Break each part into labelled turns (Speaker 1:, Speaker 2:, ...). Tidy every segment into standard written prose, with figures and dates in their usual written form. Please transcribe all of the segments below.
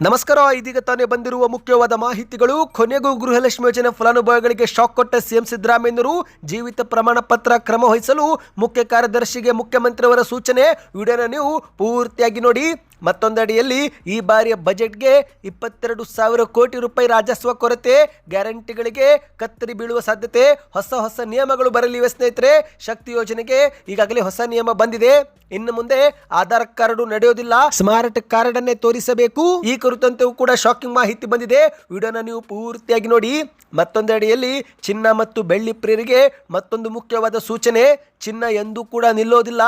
Speaker 1: ನಮಸ್ಕಾರ. ಇದೀಗ ತಾನೇ ಬಂದಿರುವ ಮುಖ್ಯವಾದ ಮಾಹಿತಿಗಳು. ಕೊನೆಗೂ ಗೃಹಲಕ್ಷ್ಮಿ ಯೋಜನೆ ಫಲಾನುಭವಿಗಳಿಗೆ ಶಾಕ್ ಕೊಟ್ಟ ಸಿಎಂ ಸಿದ್ದರಾಮಯ್ಯನವರು ಜೀವಿತ ಪ್ರಮಾಣ ಪತ್ರ ಕ್ರಮ ವಹಿಸಲು ಮುಖ್ಯ ಕಾರ್ಯದರ್ಶಿಗೆ ಮುಖ್ಯಮಂತ್ರಿಯವರ ಸೂಚನೆ. ವಿಡಿಯೋನ ನೀವು ಪೂರ್ತಿಯಾಗಿ ನೋಡಿ. ಮತ್ತೊಂದಡಿಯಲ್ಲಿ ಈ ಬಾರಿಯ ಬಜೆಟ್ಗೆ 22,000 ಕೋಟಿ ರೂಪಾಯಿ ರಾಜಸ್ವ ಕೊರತೆ, ಗ್ಯಾರಂಟಿಗಳಿಗೆ ಕತ್ತರಿ ಬೀಳುವ ಸಾಧ್ಯತೆ, ಹೊಸ ನಿಯಮಗಳು ಬರಲಿವೆ ಸ್ನೇಹಿತರೆ. ಶಕ್ತಿ ಯೋಜನೆಗೆ ಈಗಾಗಲೇ ಹೊಸ ನಿಯಮ ಬಂದಿದೆ. ಇನ್ನು ಮುಂದೆ ಆಧಾರ್ ಕಾರ್ಡ್ ನಡೆಯೋದಿಲ್ಲ, ಸ್ಮಾರ್ಟ್ ಕಾರ್ಡ್ ಅನ್ನೇ ತೋರಿಸಬೇಕು. ಈ ಕುರಿತಂತೆಯೂ ಕೂಡ ಶಾಕಿಂಗ್ ಮಾಹಿತಿ ಬಂದಿದೆ. ವಿಡಿಯೋನ ನೀವು ಪೂರ್ತಿಯಾಗಿ ನೋಡಿ. ಮತ್ತೊಂದೆಡೆಯಲ್ಲಿ ಚಿನ್ನ ಮತ್ತು ಬೆಳ್ಳಿ ಪ್ರಿಯರಿಗೆ ಮತ್ತೊಂದು ಮುಖ್ಯವಾದ ಸೂಚನೆ. ಚಿನ್ನ ಎಂದೂ ಕೂಡ ನಿಲ್ಲೋದಿಲ್ಲ.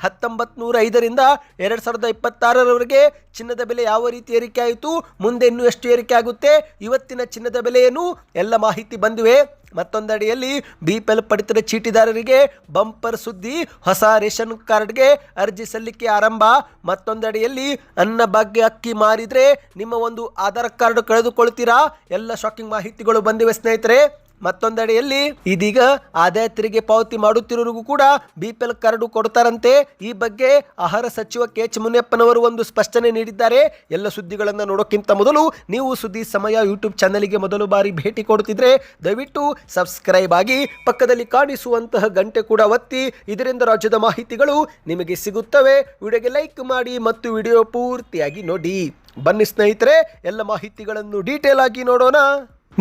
Speaker 1: 1905ರಿಂದ 2026ರವರೆಗೆ ಚಿನ್ನದ ಬೆಲೆ ಯಾವ ರೀತಿ ಏರಿಕೆ ಆಯಿತು, ಮುಂದೆ ಇನ್ನೂ ಎಷ್ಟು ಏರಿಕೆ ಆಗುತ್ತೆ, ಇವತ್ತಿನ ಚಿನ್ನದ ಬೆಲೆ ಏನು, ಎಲ್ಲ ಮಾಹಿತಿ ಬಂದಿವೆ. ಮತ್ತೊಂದಡಿಯಲ್ಲಿ BPL ಪಡಿತರ ಚೀಟಿದಾರರಿಗೆ ಬಂಪರ್ ಸುದ್ದಿ. ಹೊಸ ರೇಷನ್ ಕಾರ್ಡ್ಗೆ ಅರ್ಜಿ ಸಲ್ಲಿಕೆ ಆರಂಭ. ಮತ್ತೊಂದಡಿಯಲ್ಲಿ ಅನ್ನಭಾಗ್ಯ ಅಕ್ಕಿ ಮಾರಿದ್ರೆ ನಿಮ್ಮ ಒಂದು ಆಧಾರ್ ಕಾರ್ಡ್ ಕಳೆದುಕೊಳ್ತೀರಾ. ಎಲ್ಲ ಶಾಕಿಂಗ್ ಮಾಹಿತಿಗಳು ಬಂದಿವೆ ಸ್ನೇಹಿತರೆ. ಮತ್ತೊಂದೆಡೆಯಲ್ಲಿ ಇದೀಗ ಆದಾಯ ತೆರಿಗೆ ಪಾವತಿ ಮಾಡುತ್ತಿರೋರಿಗೂ ಕೂಡ BPL ಕಾರ್ಡ್ ಕೊಡ್ತಾರಂತೆ. ಈ ಬಗ್ಗೆ ಆಹಾರ ಸಚಿವ KH ಮುನಿಯಪ್ಪನವರು ಒಂದು ಸ್ಪಷ್ಟನೆ ನೀಡಿದ್ದಾರೆ. ಎಲ್ಲ ಸುದ್ದಿಗಳನ್ನು ನೋಡೋಕ್ಕಿಂತ ಮೊದಲು ನೀವು ಸುದ್ದಿ ಸಮಯ ಯೂಟ್ಯೂಬ್ ಚಾನಲ್ಗೆ ಮೊದಲು ಬಾರಿ ಭೇಟಿ ಕೊಡುತ್ತಿದ್ರೆ ದಯವಿಟ್ಟು ಸಬ್ಸ್ಕ್ರೈಬ್ ಆಗಿ, ಪಕ್ಕದಲ್ಲಿ ಕಾಣಿಸುವಂತಹ ಗಂಟೆ ಕೂಡ ಒತ್ತಿ. ಇದರಿಂದ ರಾಜ್ಯದ ಮಾಹಿತಿಗಳು ನಿಮಗೆ ಸಿಗುತ್ತವೆ. ವಿಡಿಯೋಗೆ ಲೈಕ್ ಮಾಡಿ ಮತ್ತು ವಿಡಿಯೋ ಪೂರ್ತಿಯಾಗಿ ನೋಡಿ. ಬನ್ನಿ ಸ್ನೇಹಿತರೆ, ಎಲ್ಲ ಮಾಹಿತಿಗಳನ್ನು ಡೀಟೇಲ್ ಆಗಿ ನೋಡೋಣ.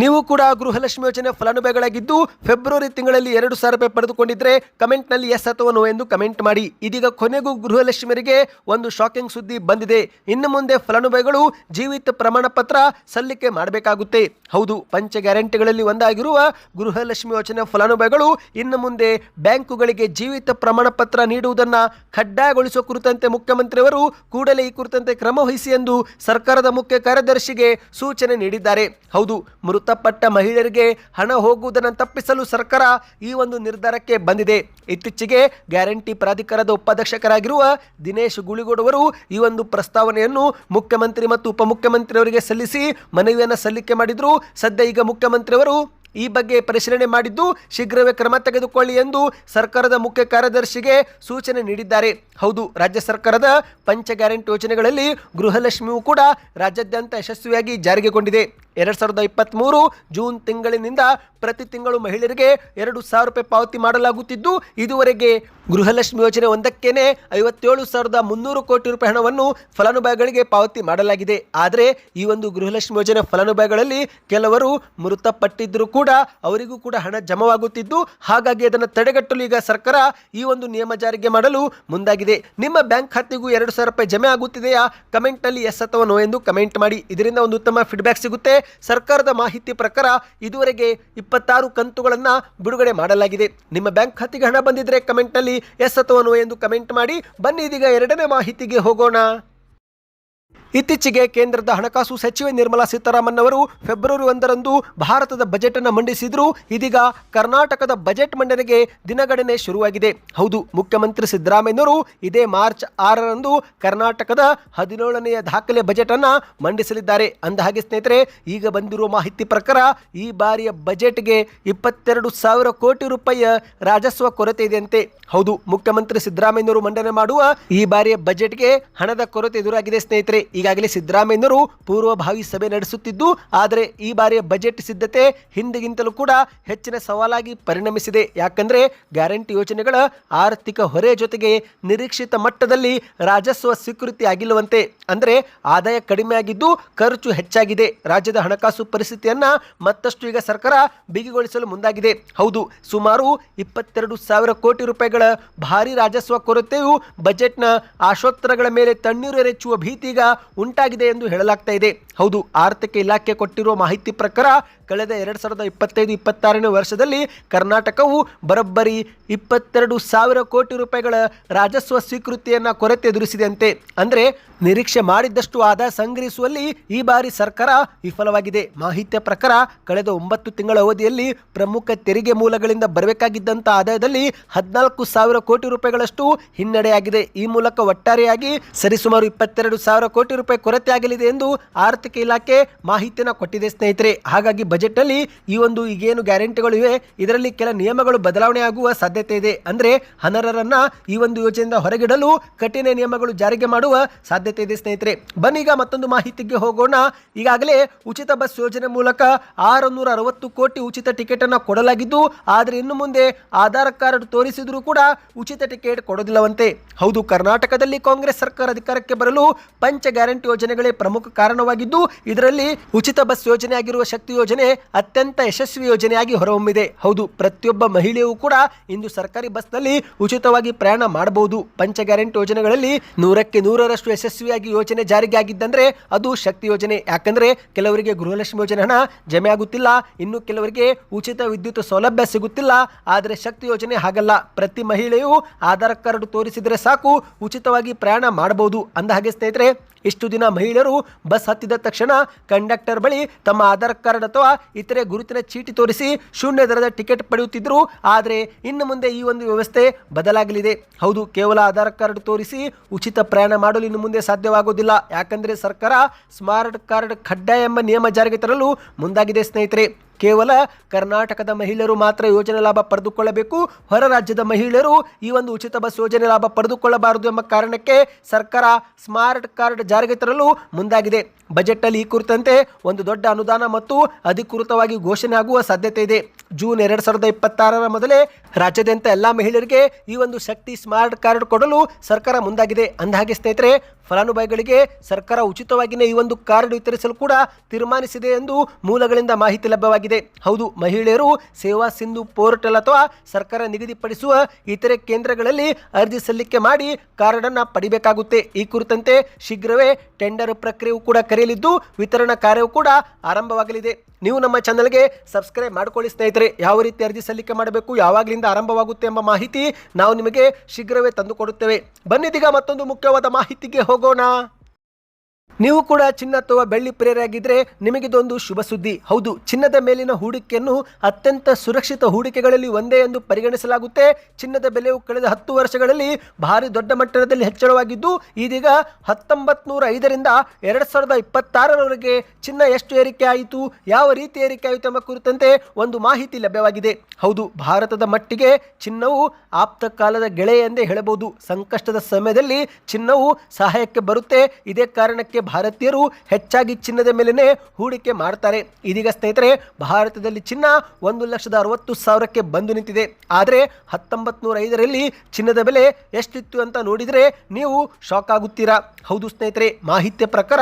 Speaker 1: ನೀವು ಕೂಡ ಗೃಹಲಕ್ಷ್ಮಿ ಯೋಜನೆ ಫಲಾನುಭವಿಗಳಾಗಿದ್ದು ಫೆಬ್ರವರಿ ತಿಂಗಳಲ್ಲಿ 2,000 ರೂಪಾಯಿ ಪಡೆದುಕೊಂಡಿದ್ರೆ ಕಮೆಂಟ್ನಲ್ಲಿ ಎಸ್ ಅಥವಾ ನೋ ಎಂದು ಕಮೆಂಟ್ ಮಾಡಿ. ಇದೀಗ ಕೊನೆಗೂ ಗೃಹಲಕ್ಷ್ಮಿಯರಿಗೆ ಒಂದು ಶಾಕಿಂಗ್ ಸುದ್ದಿ ಬಂದಿದೆ. ಇನ್ನು ಮುಂದೆ ಫಲಾನುಭವಿಗಳು ಜೀವಿತ ಪ್ರಮಾಣ ಪತ್ರ ಸಲ್ಲಿಕೆ ಮಾಡಬೇಕಾಗುತ್ತೆ. ಹೌದು, ಪಂಚ ಗ್ಯಾರಂಟಿಗಳಲ್ಲಿ ಒಂದಾಗಿರುವ ಗೃಹಲಕ್ಷ್ಮಿ ಯೋಜನೆ ಫಲಾನುಭವಿಗಳು ಇನ್ನು ಮುಂದೆ ಬ್ಯಾಂಕುಗಳಿಗೆ ಜೀವಿತ ಪ್ರಮಾಣ ಪತ್ರ ನೀಡುವುದನ್ನು ಕಡ್ಡಾಯಗೊಳಿಸುವ ಕುರಿತಂತೆ ಮುಖ್ಯಮಂತ್ರಿಯವರು ಕೂಡಲೇ ಈ ಕುರಿತಂತೆ ಕ್ರಮ ವಹಿಸಿ ಎಂದು ಸರ್ಕಾರದ ಮುಖ್ಯ ಕಾರ್ಯದರ್ಶಿಗೆ ಸೂಚನೆ ನೀಡಿದ್ದಾರೆ. ಹೌದು, ಮೃತಪಟ್ಟ ಮಹಿಳೆಯರಿಗೆ ಹಣ ಹೋಗುವುದನ್ನು ತಪ್ಪಿಸಲು ಸರ್ಕಾರ ಈ ಒಂದು ನಿರ್ಧಾರಕ್ಕೆ ಬಂದಿದೆ. ಇತ್ತೀಚೆಗೆ ಗ್ಯಾರಂಟಿ ಪ್ರಾಧಿಕಾರದ ಉಪಾಧ್ಯಕ್ಷರಾಗಿರುವ ದಿನೇಶ್ ಗುಳಿಗೋಡವರು ಈ ಒಂದು ಪ್ರಸ್ತಾವನೆಯನ್ನು ಮುಖ್ಯಮಂತ್ರಿ ಮತ್ತು ಉಪಮುಖ್ಯಮಂತ್ರಿಯವರಿಗೆ ಸಲ್ಲಿಸಿ ಮನವಿಯನ್ನು ಸಲ್ಲಿಕೆ ಮಾಡಿದ್ರು. ಸದ್ಯ ಈಗ ಮುಖ್ಯಮಂತ್ರಿಯವರು ಈ ಬಗ್ಗೆ ಪರಿಶೀಲನೆ ಮಾಡಿದ್ದು ಶೀಘ್ರವೇ ಕ್ರಮ ತೆಗೆದುಕೊಳ್ಳಿ ಎಂದು ಸರ್ಕಾರದ ಮುಖ್ಯ ಕಾರ್ಯದರ್ಶಿಗೆ ಸೂಚನೆ ನೀಡಿದ್ದಾರೆ. ಹೌದು, ರಾಜ್ಯ ಸರ್ಕಾರದ ಪಂಚ ಗ್ಯಾರಂಟಿ ಯೋಜನೆಗಳಲ್ಲಿ ಗೃಹಲಕ್ಷ್ಮಿಯೂ ಕೂಡ ರಾಜ್ಯಾದ್ಯಂತ ಯಶಸ್ವಿಯಾಗಿ ಜಾರಿಗೆಗೊಂಡಿದೆ. 2023 ಜೂನ್ ತಿಂಗಳಿನಿಂದ ಪ್ರತಿ ತಿಂಗಳು ಮಹಿಳೆಯರಿಗೆ 2,000 ರೂಪಾಯಿ ಪಾವತಿ ಮಾಡಲಾಗುತ್ತಿದ್ದು ಇದುವರೆಗೆ ಗೃಹಲಕ್ಷ್ಮಿ ಯೋಜನೆ ಒಂದಕ್ಕೇನೆ 57,300 ಕೋಟಿ ರೂಪಾಯಿ ಹಣವನ್ನು ಫಲಾನುಭವಿಗಳಿಗೆ ಪಾವತಿ ಮಾಡಲಾಗಿದೆ. ಆದರೆ ಈ ಒಂದು ಗೃಹಲಕ್ಷ್ಮಿ ಯೋಜನೆ ಫಲಾನುಭವಿಗಳಲ್ಲಿ ಕೆಲವರು ಮೃತಪಟ್ಟಿದ್ದರೂ ಕೂಡ ಅವರಿಗೂ ಕೂಡ ಹಣ ಜಮವಾಗುತ್ತಿದ್ದು, ಹಾಗಾಗಿ ಅದನ್ನು ತಡೆಗಟ್ಟಲು ಈಗ ಸರ್ಕಾರ ಈ ಒಂದು ನಿಯಮ ಜಾರಿಗೆ ಮಾಡಲು ಮುಂದಾಗಿದೆ. ನಿಮ್ಮ ಬ್ಯಾಂಕ್ ಖಾತೆಗೂ 2,000 ರೂಪಾಯಿ ಜಮೆ ಆಗುತ್ತಿದೆಯಾ? ಕಮೆಂಟ್ನಲ್ಲಿ ಎಸ್ ಅಥವಾ ನೋ ಎಂದು ಕಮೆಂಟ್ ಮಾಡಿ. ಇದರಿಂದ ಒಂದು ಉತ್ತಮ ಫೀಡ್ಬ್ಯಾಕ್ ಸಿಗುತ್ತೆ. ಸರ್ಕಾರದ ಮಾಹಿತಿ ಪ್ರಕಾರ ಇದುವರೆಗೆ 26 ಕಂತುಗಳನ್ನು ಬಿಡುಗಡೆ ಮಾಡಲಾಗಿದೆ. ನಿಮ್ಮ ಬ್ಯಾಂಕ್ ಖಾತೆಗೆ ಹಣ ಬಂದಿದ್ರೆ ಕಮೆಂಟ್ನಲ್ಲಿ ಎಸ್ ಅಥವಾ ನೋ ಎಂದು ಕಮೆಂಟ್ ಮಾಡಿ. ಬನ್ನಿ ಇದೀಗ ಎರಡನೇ ಮಾಹಿತಿಗೆ ಹೋಗೋಣ. ಇತ್ತೀಚೆಗೆ ಕೇಂದ್ರದ ಹಣಕಾಸು ಸಚಿವೆ ನಿರ್ಮಲಾ ಸೀತಾರಾಮನ್ ಅವರು ಫೆಬ್ರವರಿ 1ರಂದು ಭಾರತದ ಬಜೆಟ್ ಅನ್ನು ಮಂಡಿಸಿದ್ರು. ಇದೀಗ ಕರ್ನಾಟಕದ ಬಜೆಟ್ ಮಂಡನೆಗೆ ದಿನಗಣನೆ ಶುರುವಾಗಿದೆ. ಹೌದು, ಮುಖ್ಯಮಂತ್ರಿ ಸಿದ್ದರಾಮಯ್ಯನವರು ಇದೇ ಮಾರ್ಚ್ 6ರಂದು ಕರ್ನಾಟಕದ 17ನೆಯ ದಾಖಲೆ ಬಜೆಟ್ ಅನ್ನ ಮಂಡಿಸಲಿದ್ದಾರೆ. ಅಂದಹಾಗೆ ಸ್ನೇಹಿತರೆ, ಈಗ ಬಂದಿರುವ ಮಾಹಿತಿ ಪ್ರಕಾರ ಈ ಬಾರಿಯ ಬಜೆಟ್ಗೆ 22,000 ಕೋಟಿ ರೂಪಾಯಿಯ ರಾಜಸ್ವ ಕೊರತೆ ಇದೆಯಂತೆ. ಹೌದು, ಮುಖ್ಯಮಂತ್ರಿ ಸಿದ್ದರಾಮಯ್ಯನವರು ಮಂಡನೆ ಮಾಡುವ ಈ ಬಾರಿಯ ಬಜೆಟ್ಗೆ ಹಣದ ಕೊರತೆ ಎದುರಾಗಿದೆ ಸ್ನೇಹಿತರೆ. ಈಗಾಗಲೇ ಸಿದ್ದರಾಮಯ್ಯನವರು ಪೂರ್ವಭಾವಿ ಸಭೆ ನಡೆಸುತ್ತಿದ್ದು, ಆದರೆ ಈ ಬಾರಿಯ ಬಜೆಟ್ ಸಿದ್ಧತೆ ಹಿಂದಿಗಿಂತಲೂ ಕೂಡ ಹೆಚ್ಚಿನ ಸವಾಲಾಗಿ ಪರಿಣಮಿಸಿದೆ. ಯಾಕಂದ್ರೆ ಗ್ಯಾರಂಟಿ ಯೋಜನೆಗಳ ಆರ್ಥಿಕ ಹೊರೆ ಜೊತೆಗೆ ನಿರೀಕ್ಷಿತ ಮಟ್ಟದಲ್ಲಿ ರಾಜಸ್ವ ಸ್ವೀಕೃತಿ ಆಗಿಲ್ಲವಂತೆ. ಅಂದರೆ ಆದಾಯ ಕಡಿಮೆ ಆಗಿದ್ದು ಖರ್ಚು ಹೆಚ್ಚಾಗಿದೆ. ರಾಜ್ಯದ ಹಣಕಾಸು ಪರಿಸ್ಥಿತಿಯನ್ನ ಮತ್ತಷ್ಟು ಈಗ ಸರ್ಕಾರ ಬಿಗಿಗೊಳಿಸಲು ಮುಂದಾಗಿದೆ. ಹೌದು, ಸುಮಾರು 22,000 ಕೋಟಿ ರೂಪಾಯಿಗಳ ಭಾರಿ ರಾಜಸ್ವ ಕೊರತೆಯು ಬಜೆಟ್ನ ಆಶೋತ್ತರಗಳ ಮೇಲೆ ತಣ್ಣೀರು ಎರಚುವ ಭೀತಿ ಈಗ ಉಂಟಾಗಿದೆ ಎಂದು ಹೇಳಲಾಗ್ತಾ ಇದೆ. ಹೌದು, ಆರ್ಥಿಕ ಇಲಾಖೆ ಕೊಟ್ಟಿರುವ ಮಾಹಿತಿ ಪ್ರಕಾರ ಕಳೆದ 2025-26ನೇ ವರ್ಷದಲ್ಲಿ ಕರ್ನಾಟಕವು ಬರೋಬ್ಬರಿ 22,000 ಕೋಟಿ ರೂಪಾಯಿಗಳ ರಾಜಸ್ವ ಸ್ವೀಕೃತಿಯನ್ನು ಕೊರತೆ ಎದುರಿಸಿದೆಯಂತೆ. ಅಂದರೆ ನಿರೀಕ್ಷೆ ಮಾಡಿದ್ದಷ್ಟು ಆದಾಯ ಸಂಗ್ರಹಿಸುವಲ್ಲಿ ಈ ಬಾರಿ ಸರ್ಕಾರ ವಿಫಲವಾಗಿದೆ. ಮಾಹಿತಿಯ ಪ್ರಕಾರ ಕಳೆದ 9 ತಿಂಗಳ ಅವಧಿಯಲ್ಲಿ ಪ್ರಮುಖ ತೆರಿಗೆ ಮೂಲಗಳಿಂದ ಬರಬೇಕಾಗಿದ್ದಂಥ ಆದಾಯದಲ್ಲಿ 14,000 ಕೋಟಿ ರೂಪಾಯಿಗಳಷ್ಟು ಹಿನ್ನಡೆಯಾಗಿದೆ. ಈ ಮೂಲಕ ಒಟ್ಟಾರೆಯಾಗಿ ಸರಿಸುಮಾರು 22,000 ಕೋಟಿ ರೂಪಾಯಿ ಕೊರತೆ ಆಗಲಿದೆ ಎಂದು ಆರ್ಥಿಕ ಇಲಾಖೆ ಮಾಹಿತಿಯನ್ನು ಕೊಟ್ಟಿದೆ ಸ್ನೇಹಿತರೆ. ಹಾಗಾಗಿ ಬಜೆಟ್ ಅಲ್ಲಿ ಈ ಒಂದು ಈಗೇನು ಗ್ಯಾರಂಟಿಗಳು ಇವೆ ಇದರಲ್ಲಿ ಕೆಲ ನಿಯಮಗಳು ಬದಲಾವಣೆ ಆಗುವ ಸಾಧ್ಯತೆ ಇದೆ. ಅಂದ್ರೆ ಅನರ್ಹರನ್ನ ಈ ಒಂದು ಯೋಜನೆಯಿಂದ ಹೊರಗಿಡಲು ಕಠಿಣ ನಿಯಮಗಳು ಜಾರಿಗೆ ಮಾಡುವ ಸಾಧ್ಯತೆ ಸಾಧ್ಯತೆ ಇದೆ ಸ್ನೇಹಿತರೆ. ಬನ್ನೀಗ ಮತ್ತೊಂದು ಮಾಹಿತಿಗೆ ಹೋಗೋಣ. ಈಗಾಗಲೇ ಉಚಿತ ಬಸ್ ಯೋಜನೆ ಮೂಲಕ 660 ಕೋಟಿ ಉಚಿತ ಟಿಕೆಟ್ ಅನ್ನು ಕೊಡಲಾಗಿದ್ದು, ಆದರೆ ಇನ್ನು ಮುಂದೆ ಆಧಾರ್ ಕಾರ್ಡ್ ತೋರಿಸಿದ್ರೂ ಕೂಡ ಉಚಿತ ಟಿಕೆಟ್ ಕೊಡೋದಿಲ್ಲವಂತೆ. ಹೌದು, ಕರ್ನಾಟಕದಲ್ಲಿ ಕಾಂಗ್ರೆಸ್ ಸರ್ಕಾರ ಅಧಿಕಾರಕ್ಕೆ ಬರಲು ಪಂಚ ಗ್ಯಾರಂಟಿ ಯೋಜನೆಗಳೇ ಪ್ರಮುಖ ಕಾರಣವಾಗಿದ್ದು, ಇದರಲ್ಲಿ ಉಚಿತ ಬಸ್ ಯೋಜನೆ ಆಗಿರುವ ಶಕ್ತಿ ಯೋಜನೆ ಅತ್ಯಂತ ಯಶಸ್ವಿ ಯೋಜನೆಯಾಗಿ ಹೊರಹೊಮ್ಮಿದೆ. ಹೌದು, ಪ್ರತಿಯೊಬ್ಬ ಮಹಿಳೆಯೂ ಕೂಡ ಇಂದು ಸರ್ಕಾರಿ ಬಸ್ನಲ್ಲಿ ಉಚಿತವಾಗಿ ಪ್ರಯಾಣ ಮಾಡಬಹುದು. ಪಂಚ ಗ್ಯಾರಂಟಿ ಯೋಜನೆಗಳಲ್ಲಿ 100ಕ್ಕೆ 100ರಷ್ಟು ಯಶಸ್ವಿಯಾಗಿ ಯೋಜನೆ ಜಾರಿಗೆ ಆಗಿದ್ದಂದ್ರೆ ಅದು ಶಕ್ತಿ ಯೋಜನೆ. ಯಾಕಂದ್ರೆ ಕೆಲವರಿಗೆ ಗೃಹಲಕ್ಷ್ಮಿ ಯೋಜನೆ ಹಣ ಜಮೆ ಆಗುತ್ತಿಲ್ಲ, ಇನ್ನು ಕೆಲವರಿಗೆ ಉಚಿತ ವಿದ್ಯುತ್ ಸೌಲಭ್ಯ ಸಿಗುತ್ತಿಲ್ಲ. ಆದರೆ ಶಕ್ತಿ ಯೋಜನೆ ಹಾಗಲ್ಲ. ಪ್ರತಿ ಮಹಿಳೆಯು ಆಧಾರ್ ಕಾರ್ಡ್ ತೋರಿಸಿದರೆ ಸಾಕು ಉಚಿತವಾಗಿ ಪ್ರಯಾಣ ಮಾಡಬಹುದು. ಅಂದಹಾಗೆ ಸ್ನೇಹಿತರೆ, ಇಷ್ಟು ದಿನ ಮಹಿಳೆಯರು ಬಸ್ ಹತ್ತಿದ ತಕ್ಷಣ ಕಂಡಕ್ಟರ್ ಬಳಿ ತಮ್ಮ ಆಧಾರ್ ಕಾರ್ಡ್ ಅಥವಾ ಇತರೆ ಗುರುತಿನ ಚೀಟಿ ತೋರಿಸಿ ಶೂನ್ಯ ದರದ ಟಿಕೆಟ್ ಪಡೆಯುತ್ತಿದ್ದರು. ಆದರೆ ಇನ್ನು ಮುಂದೆ ಈ ಒಂದು ವ್ಯವಸ್ಥೆ ಬದಲಾಗಲಿದೆ. ಹೌದು, ಕೇವಲ ಆಧಾರ್ ಕಾರ್ಡ್ ತೋರಿಸಿ ಉಚಿತ ಪ್ರಯಾಣ ಮಾಡಲು ಇನ್ನು ಮುಂದೆ ಸಾಧ್ಯವಾಗುವುದಿಲ್ಲ. ಯಾಕಂದರೆ ಸರ್ಕಾರ ಸ್ಮಾರ್ಟ್ ಕಾರ್ಡ್ ಕಡ್ಡಾಯ ಎಂಬ ನಿಯಮ ಜಾರಿಗೆ ತರಲು ಮುಂದಾಗಿದೆ ಸ್ನೇಹಿತರೆ. ಕೇವಲ ಕರ್ನಾಟಕದ ಮಹಿಳೆಯರು ಮಾತ್ರ ಯೋಜನೆ ಲಾಭ ಪಡೆದುಕೊಳ್ಳಬೇಕು. ಹೊರ ರಾಜ್ಯದ ಮಹಿಳೆಯರು ಈ ಒಂದು ಉಚಿತ ಬಸ್ ಯೋಜನೆ ಲಾಭ ಪಡೆದುಕೊಳ್ಳಬಾರದು ಎಂಬ ಕಾರಣಕ್ಕೆ ಸರ್ಕಾರ ಸ್ಮಾರ್ಟ್ ಕಾರ್ಡ್ ಜಾರಿಗೆ ತರಲು ಮುಂದಾಗಿದೆ. ಬಜೆಟ್ನಲ್ಲಿ ಈ ಕುರಿತಂತೆ ಒಂದು ದೊಡ್ಡ ಅನುದಾನ ಮತ್ತು ಅಧಿಕೃತವಾಗಿ ಘೋಷಣೆ ಆಗುವ ಸಾಧ್ಯತೆ ಇದೆ. ಜೂನ್ 2026ರ ಮೊದಲೇ ರಾಜ್ಯಾದ್ಯಂತ ಎಲ್ಲ ಮಹಿಳೆಯರಿಗೆ ಈ ಒಂದು ಶಕ್ತಿ ಸ್ಮಾರ್ಟ್ ಕಾರ್ಡ್ ಕೊಡಲು ಸರ್ಕಾರ ಮುಂದಾಗಿದೆ. ಅಂದಹಾಗೆ ಸ್ನೇಹಿತರೆ, ಫಲಾನುಭವಿಗಳಿಗೆ ಸರ್ಕಾರ ಉಚಿತವಾಗಿಯೇ ಈ ಒಂದು ಕಾರ್ಡ್ ವಿತರಿಸಲು ಕೂಡ ತೀರ್ಮಾನಿಸಿದೆ ಎಂದು ಮೂಲಗಳಿಂದ ಮಾಹಿತಿ ಲಭ್ಯವಾಗಿದೆ. ಹೌದು, ಮಹಿಳೆಯರು ಸೇವಾ ಸಿಂಧು ಪೋರ್ಟಲ್ ಅಥವಾ ಸರ್ಕಾರ ನಿಗದಿಪಡಿಸುವ ಇತರೆ ಕೇಂದ್ರಗಳಲ್ಲಿ ಅರ್ಜಿ ಸಲ್ಲಿಕೆ ಮಾಡಿ ಕಾರ್ಡ್ ಅನ್ನು ಪಡಿಬೇಕಾಗುತ್ತೆ. ಈ ಕುರಿತಂತೆ ಶೀಘ್ರವೇ ಟೆಂಡರ್ ಪ್ರಕ್ರಿಯೆಯೂ ಕೂಡ ಕರೆಯಲಿದ್ದು, ವಿತರಣಾ ಕಾರ್ಯವೂ ಕೂಡ ಆರಂಭವಾಗಲಿದೆ. ನೀವು ನಮ್ಮ ಚಾನಲ್ಗೆ ಸಬ್ಸ್ಕ್ರೈಬ್ ಮಾಡಿಕೊಳ್ಳಿ ಸ್ನೇಹಿತರೆ. ಯಾವ ರೀತಿ ಅರ್ಜಿ ಸಲ್ಲಿಕೆ ಮಾಡಬೇಕು, ಯಾವಾಗಲಿಂದ ಆರಂಭವಾಗುತ್ತೆ ಎಂಬ ಮಾಹಿತಿ ನಾವು ನಿಮಗೆ ಶೀಘ್ರವೇ ತಂದುಕೊಡುತ್ತೇವೆ. ಬನ್ನಿದೀಗ ಮತ್ತೊಂದು ಮುಖ್ಯವಾದ ಮಾಹಿತಿಗೆ ಹೋಗೋಣ. ನೀವು ಕೂಡ ಚಿನ್ನ ಅಥವಾ ಬೆಳ್ಳಿ ಪ್ರಿಯರಾಗಿದ್ದರೆ ನಿಮಗಿದೊಂದು ಶುಭ ಸುದ್ದಿ. ಹೌದು, ಚಿನ್ನದ ಮೇಲಿನ ಹೂಡಿಕೆಯನ್ನು ಅತ್ಯಂತ ಸುರಕ್ಷಿತ ಹೂಡಿಕೆಗಳಲ್ಲಿ ಒಂದೇ ಎಂದು ಪರಿಗಣಿಸಲಾಗುತ್ತೆ. ಚಿನ್ನದ ಬೆಲೆಯು ಕಳೆದ 10 ವರ್ಷಗಳಲ್ಲಿ ಭಾರಿ ದೊಡ್ಡ ಮಟ್ಟದಲ್ಲಿ ಹೆಚ್ಚಳವಾಗಿದ್ದು, ಇದೀಗ 1905ರಿಂದ 2026ರವರೆಗೆ ಚಿನ್ನ ಎಷ್ಟು ಏರಿಕೆ ಆಯಿತು, ಯಾವ ರೀತಿ ಏರಿಕೆ ಆಯಿತು ಎಂಬ ಕುರಿತಂತೆ ಒಂದು ಮಾಹಿತಿ ಲಭ್ಯವಾಗಿದೆ. ಹೌದು, ಭಾರತದ ಮಟ್ಟಿಗೆ ಚಿನ್ನವು ಆಪ್ತ ಕಾಲದ ಗೆಳೆಯ ಎಂದೇ ಹೇಳಬಹುದು. ಸಂಕಷ್ಟದ ಸಮಯದಲ್ಲಿ ಚಿನ್ನವು ಸಹಾಯಕ್ಕೆ ಬರುತ್ತೆ. ಇದೇ ಕಾರಣಕ್ಕೆ ಭಾರತೀಯರು ಹೆಚ್ಚಾಗಿ ಚಿನ್ನದ ಮೇಲೆನೆ ಹೂಡಿಕೆ ಮಾಡ್ತಾರೆ. ಇದೀಗ ಸ್ನೇಹಿತರೆ, ಭಾರತದಲ್ಲಿ ಚಿನ್ನ 1,60,000ಕ್ಕೆ ಬಂದು ನಿಂತಿದೆ. ಆದರೆ 1905ರಲ್ಲಿ ಚಿನ್ನದ ಬೆಲೆ ಎಷ್ಟಿತ್ತು ಅಂತ ನೋಡಿದರೆ ನೀವು ಶಾಕ್ ಆಗುತ್ತೀರಾ. ಹೌದು ಸ್ನೇಹಿತರೆ, ಮಾಹಿತಿಯ ಪ್ರಕಾರ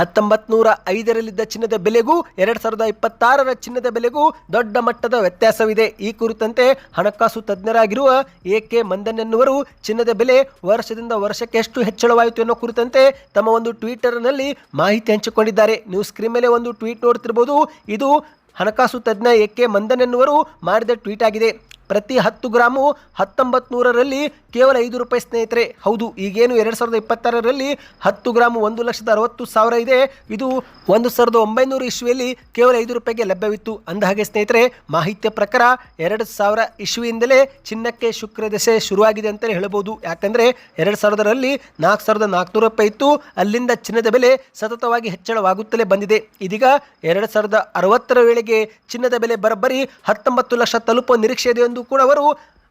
Speaker 1: 1905ರಲ್ಲಿದ್ದ ಚಿನ್ನದ ಬೆಲೆಗೂ 2026ರ ಚಿನ್ನದ ಬೆಲೆಗೂ ದೊಡ್ಡ ಮಟ್ಟದ ವ್ಯತ್ಯಾಸವಿದೆ. ಈ ಕುರಿತಂತೆ ಹಣಕಾಸು ತಜ್ಞರಾಗಿರುವ ಎ.ಕೆ. ಮಂದನ್ ಎನ್ನುವರು ಚಿನ್ನದ ಬೆಲೆ ವರ್ಷದಿಂದ ವರ್ಷಕ್ಕೆ ಎಷ್ಟು ಹೆಚ್ಚಳವಾಯಿತು ಎನ್ನುವ ಕುರಿತಂತೆ ತಮ್ಮ ಒಂದು ಟ್ವಿಟರ್ನಲ್ಲಿ ಮಾಹಿತಿ ಹಂಚಿಕೊಂಡಿದ್ದಾರೆ. ನೀವು ಸ್ಕ್ರೀನ್ ಮೇಲೆ ಒಂದು ಟ್ವೀಟ್ ನೋಡ್ತಿರ್ಬೋದು. ಇದು ಹಣಕಾಸು ತಜ್ಞ ಎ.ಕೆ. ಮಂದನ್ ಎನ್ನುವರು ಮಾಡಿದ ಟ್ವೀಟ್ ಆಗಿದೆ. ಪ್ರತಿ 10 ಗ್ರಾಮು 1900ರಲ್ಲಿ ಕೇವಲ 5 ರೂಪಾಯಿ ಸ್ನೇಹಿತರೆ. ಹೌದು, ಈಗೇನು 2026ರಲ್ಲಿ 10 ಗ್ರಾಮು 1,60,000 ಇದೆ. ಇದು 1900 ಇಸ್ವಿಯಲ್ಲಿ ಕೇವಲ 5 ರೂಪಾಯಿಗೆ ಲಭ್ಯವಿತ್ತು. ಅಂದಹಾಗೆ ಸ್ನೇಹಿತರೆ, ಮಾಹಿತಿಯ ಪ್ರಕಾರ 2000 ಇಸ್ವಿಯಿಂದಲೇ ಚಿನ್ನಕ್ಕೆ ಶುಕ್ರ ದಶೆ ಶುರುವಾಗಿದೆ ಅಂತಲೇ ಹೇಳ್ಬೋದು. ಯಾಕಂದರೆ 2000ರಲ್ಲಿ 4,400 ರೂಪಾಯಿ ಇತ್ತು. ಅಲ್ಲಿಂದ ಚಿನ್ನದ ಬೆಲೆ ಸತತವಾಗಿ ಹೆಚ್ಚಳವಾಗುತ್ತಲೇ ಬಂದಿದೆ. ಇದೀಗ 2060ರ ವೇಳೆಗೆ ಚಿನ್ನದ ಬೆಲೆ ಬರೋಬ್ಬರಿ 19 ಲಕ್ಷ ತಲುಪುವ ನಿರೀಕ್ಷೆ ಇದೆ ಎಂದು ಕೂಡ ಅವರು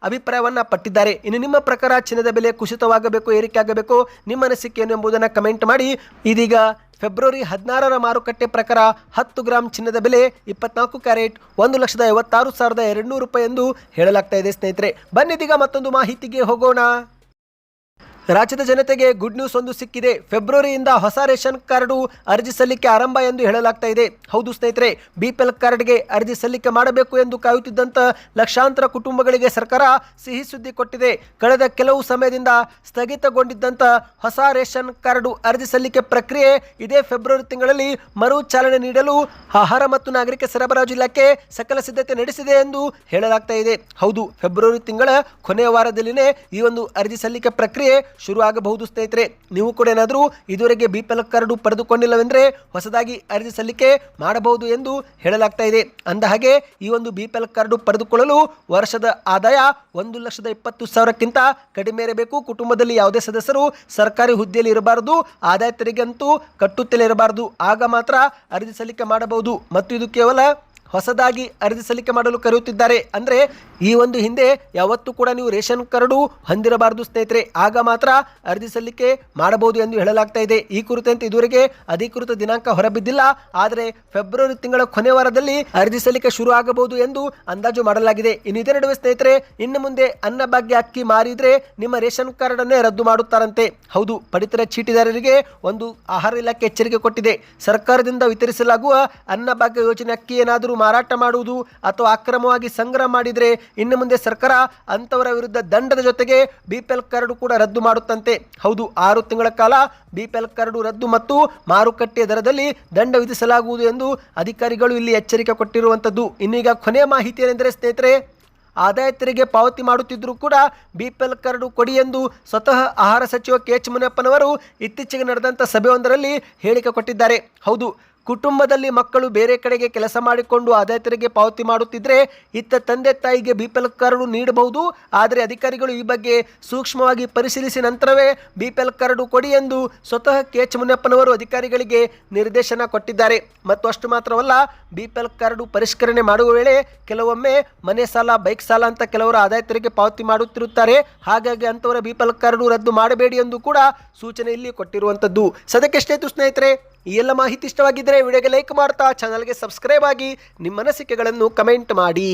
Speaker 1: ಅಭಿಪ್ರಾಯವನ್ನ ಪಟ್ಟಿದ್ದಾರೆ. ಇನ್ನು ನಿಮ್ಮ ಪ್ರಕಾರ ಚಿನ್ನದ ಬೆಲೆ ಕುಸಿತವಾಗಬೇಕು, ಏರಿಕೆ ಆಗಬೇಕು, ನಿಮ್ಮ ಅನಿಸಿಕೆ ಏನು ಎಂಬುದನ್ನು ಕಮೆಂಟ್ ಮಾಡಿ. ಇದೀಗ ಫೆಬ್ರವರಿ 16ರ ಮಾರುಕಟ್ಟೆ ಪ್ರಕಾರ 10 ಗ್ರಾಂ ಚಿನ್ನದ ಬೆಲೆ 24 ಕ್ಯಾರೆಟ್ 1,56,200 ರೂಪಾಯಿ ಎಂದು ಹೇಳಲಾಗ್ತಾ ಇದೆ ಸ್ನೇಹಿತರೆ. ಬನ್ನಿದೀಗ ಮತ್ತೊಂದು ಮಾಹಿತಿಗೆ ಹೋಗೋಣ. ರಾಜ್ಯದ ಜನತೆಗೆ ಗುಡ್ ನ್ಯೂಸ್ ಒಂದು ಸಿಕ್ಕಿದೆ. ಫೆಬ್ರವರಿಯಿಂದ ಹೊಸ ರೇಷನ್ ಕಾರ್ಡು ಅರ್ಜಿ ಸಲ್ಲಿಕೆ ಆರಂಭ ಎಂದು ಹೇಳಲಾಗ್ತಾ ಇದೆ. ಹೌದು ಸ್ನೇಹಿತರೆ, BPL ಕಾರ್ಡ್ಗೆ ಅರ್ಜಿ ಸಲ್ಲಿಕೆ ಮಾಡಬೇಕು ಎಂದು ಕಾಯುತ್ತಿದ್ದಂಥ ಲಕ್ಷಾಂತರ ಕುಟುಂಬಗಳಿಗೆ ಸರ್ಕಾರ ಸಿಹಿ ಸುದ್ದಿ ಕೊಟ್ಟಿದೆ. ಕಳೆದ ಕೆಲವು ಸಮಯದಿಂದ ಸ್ಥಗಿತಗೊಂಡಿದ್ದಂಥ ಹೊಸ ರೇಷನ್ ಕಾರ್ಡು ಅರ್ಜಿ ಸಲ್ಲಿಕೆ ಪ್ರಕ್ರಿಯೆ ಇದೇ ಫೆಬ್ರವರಿ ತಿಂಗಳಲ್ಲಿ ಮರು ಚಾಲನೆ ನೀಡಲು ಆಹಾರ ಮತ್ತು ನಾಗರಿಕ ಸರಬರಾಜು ಇಲಾಖೆ ಸಕಲ ಸಿದ್ಧತೆ ನಡೆಸಿದೆ ಎಂದು ಹೇಳಲಾಗ್ತಾ ಇದೆ. ಹೌದು, ಫೆಬ್ರವರಿ ತಿಂಗಳ ಕೊನೆಯ ವಾರದಲ್ಲಿನೇ ಈ ಒಂದು ಅರ್ಜಿ ಸಲ್ಲಿಕೆ ಪ್ರಕ್ರಿಯೆ ಶುರು ಆಗಬಹುದು ಸ್ನೇಹಿತರೆ. ನೀವು ಕೂಡ ಏನಾದರೂ ಇದುವರೆಗೆ BPL ಕಾರ್ಡು ಪಡೆದುಕೊಂಡಿಲ್ಲವೆಂದರೆ ಹೊಸದಾಗಿ ಅರ್ಜಿ ಸಲ್ಲಿಕೆ ಮಾಡಬಹುದು ಎಂದು ಹೇಳಲಾಗ್ತಾ ಇದೆ. ಅಂದಹಾಗೆ ಈ ಒಂದು BPL ಕಾರ್ಡು ಪಡೆದುಕೊಳ್ಳಲು ವರ್ಷದ ಆದಾಯ 1,20,000ಕ್ಕಿಂತ ಕಡಿಮೆ ಇರಬೇಕು. ಕುಟುಂಬದಲ್ಲಿ ಯಾವುದೇ ಸದಸ್ಯರು ಸರ್ಕಾರಿ ಹುದ್ದೆಯಲ್ಲಿ ಇರಬಾರದು, ಆದಾಯ ತೆರಿಗೆ ಅಂತೂ ಕಟ್ಟುತ್ತಲೇ ಇರಬಾರದು. ಆಗ ಮಾತ್ರ ಅರ್ಜಿ ಸಲ್ಲಿಕೆ ಮಾಡಬಹುದು. ಮತ್ತು ಇದು ಕೇವಲ ಹೊಸದಾಗಿ ಅರ್ಜಿ ಸಲ್ಲಿಕೆ ಮಾಡಲು ಕರೆಯುತ್ತಿದ್ದಾರೆ. ಅಂದರೆ ಈ ಒಂದು ಹಿಂದೆ ಯಾವತ್ತೂ ಕೂಡ ನೀವು ರೇಷನ್ ಕಾರ್ಡು ಹೊಂದಿರಬಾರದು ಸ್ನೇಹಿತರೆ, ಆಗ ಮಾತ್ರ ಅರ್ಜಿ ಸಲ್ಲಿಕೆ ಮಾಡಬಹುದು ಎಂದು ಹೇಳಲಾಗ್ತಾ ಇದೆ. ಈ ಕುರಿತಂತೆ ಇದುವರೆಗೆ ಅಧಿಕೃತ ದಿನಾಂಕ ಹೊರಬಿದ್ದಿಲ್ಲ, ಆದರೆ ಫೆಬ್ರವರಿ ತಿಂಗಳ ಕೊನೆ ವಾರದಲ್ಲಿ ಅರ್ಜಿ ಸಲ್ಲಿಕೆ ಶುರು ಆಗಬಹುದು ಎಂದು ಅಂದಾಜು ಮಾಡಲಾಗಿದೆ. ಇನ್ನು ಇದರ ನಡುವೆ ಸ್ನೇಹಿತರೆ, ಇನ್ನು ಮುಂದೆ ಅನ್ನಭಾಗ್ಯ ಅಕ್ಕಿ ಮಾರಿದ್ರೆ ನಿಮ್ಮ ರೇಷನ್ ಕಾರ್ಡ್ ಅನ್ನೇ ರದ್ದು ಮಾಡುತ್ತಾರಂತೆ. ಹೌದು, ಪಡಿತರ ಚೀಟಿದಾರರಿಗೆ ಒಂದು ಆಹಾರ ಇಲಾಖೆ ಎಚ್ಚರಿಕೆ ಕೊಟ್ಟಿದೆ. ಸರ್ಕಾರದಿಂದ ವಿತರಿಸಲಾಗುವ ಅನ್ನಭಾಗ್ಯ ಯೋಜನೆ ಅಕ್ಕಿ ಏನಾದರೂ ಮಾರಾಟ ಮಾಡುವುದು ಅಥವಾ ಅಕ್ರಮವಾಗಿ ಸಂಗ್ರಹ ಮಾಡಿದರೆ ಇನ್ನು ಮುಂದೆ ಸರ್ಕಾರ ಅಂತವರ ವಿರುದ್ಧ ದಂಡದ ಜೊತೆಗೆ ಬಿಪಿಎಲ್ ಕಾರ್ಡು ಕೂಡ ರದ್ದು ಮಾಡುತ್ತಂತೆ. ಹೌದು, 6 ತಿಂಗಳ ಕಾಲ ಬಿಪಿಎಲ್ ಕಾರ್ಡು ರದ್ದು ಮತ್ತು ಮಾರುಕಟ್ಟೆ ದರದಲ್ಲಿ ದಂಡ ವಿಧಿಸಲಾಗುವುದು ಎಂದು ಅಧಿಕಾರಿಗಳು ಇಲ್ಲಿ ಎಚ್ಚರಿಕೆ ಕೊಟ್ಟಿರುವಂಥದ್ದು. ಇನ್ನೀಗ ಕೊನೆಯ ಮಾಹಿತಿ ಏನೆಂದರೆ ಸ್ನೇಹಿತರೆ, ಆದಾಯ ತೆರಿಗೆ ಪಾವತಿ ಮಾಡುತ್ತಿದ್ದರೂ ಕೂಡ ಬಿಪಿಎಲ್ ಕಾರ್ಡು ಕೊಡಿ ಎಂದು ಸ್ವತಃ ಆಹಾರ ಸಚಿವ KH ಮುನಿಯಪ್ಪನವರು ಇತ್ತೀಚೆಗೆ ನಡೆದಂಥ ಸಭೆಯೊಂದರಲ್ಲಿ ಹೇಳಿಕೆ ಕೊಟ್ಟಿದ್ದಾರೆ. ಹೌದು, ಕುಟುಂಬದಲ್ಲಿ ಮಕ್ಕಳು ಬೇರೆ ಕಡೆಗೆ ಕೆಲಸ ಮಾಡಿಕೊಂಡು ಆದಾಯ ತೆರಿಗೆ ಪಾವತಿ ಮಾಡುತ್ತಿದ್ದರೆ ಇತ್ತ ತಂದೆ ತಾಯಿಗೆ ಬಿಪಿಎಲ್ ಕಾರ್ಡು ನೀಡಬಹುದು. ಆದರೆ ಅಧಿಕಾರಿಗಳು ಈ ಬಗ್ಗೆ ಸೂಕ್ಷ್ಮವಾಗಿ ಪರಿಶೀಲಿಸಿ ನಂತರವೇ ಬಿಪಿಎಲ್ ಕಾರ್ಡು ಕೊಡಿ ಎಂದು ಸ್ವತಃ KH ಮುನಿಯಪ್ಪನವರು ಅಧಿಕಾರಿಗಳಿಗೆ ನಿರ್ದೇಶನ ಕೊಟ್ಟಿದ್ದಾರೆ. ಮತ್ತು ಅಷ್ಟು ಮಾತ್ರವಲ್ಲ, ಬಿಪಿಎಲ್ ಕಾರ್ಡು ಪರಿಷ್ಕರಣೆ ಮಾಡುವ ವೇಳೆ ಕೆಲವೊಮ್ಮೆ ಮನೆ ಸಾಲ, ಬೈಕ್ ಸಾಲ ಅಂತ ಕೆಲವರು ಆದಾಯ ತೆರಿಗೆ ಪಾವತಿ ಮಾಡುತ್ತಿರುತ್ತಾರೆ. ಹಾಗಾಗಿ ಅಂಥವರ ಬಿಪಿಎಲ್ ಕಾರ್ಡು ರದ್ದು ಮಾಡಬೇಡಿ ಎಂದು ಕೂಡ ಸೂಚನೆಯಲ್ಲಿ ಕೊಟ್ಟಿರುವಂಥದ್ದು. ಸದ್ಯಕ್ಕೆ ಎಷ್ಟಾಯಿತು ಸ್ನೇಹಿತರೆ, ಈ ಎಲ್ಲ ಮಾಹಿತಿ ಇಷ್ಟವಾಗಿದ್ದರೆ ವಿಡಿಯೋಗೆ ಲೈಕ್ ಮಾಡ್ತಾ ಚಾನಲ್ಗೆ ಸಬ್ಸ್ಕ್ರೈಬ್ ಆಗಿ ನಿಮ್ಮ ಅನಿಸಿಕೆಗಳನ್ನು ಕಮೆಂಟ್ ಮಾಡಿ.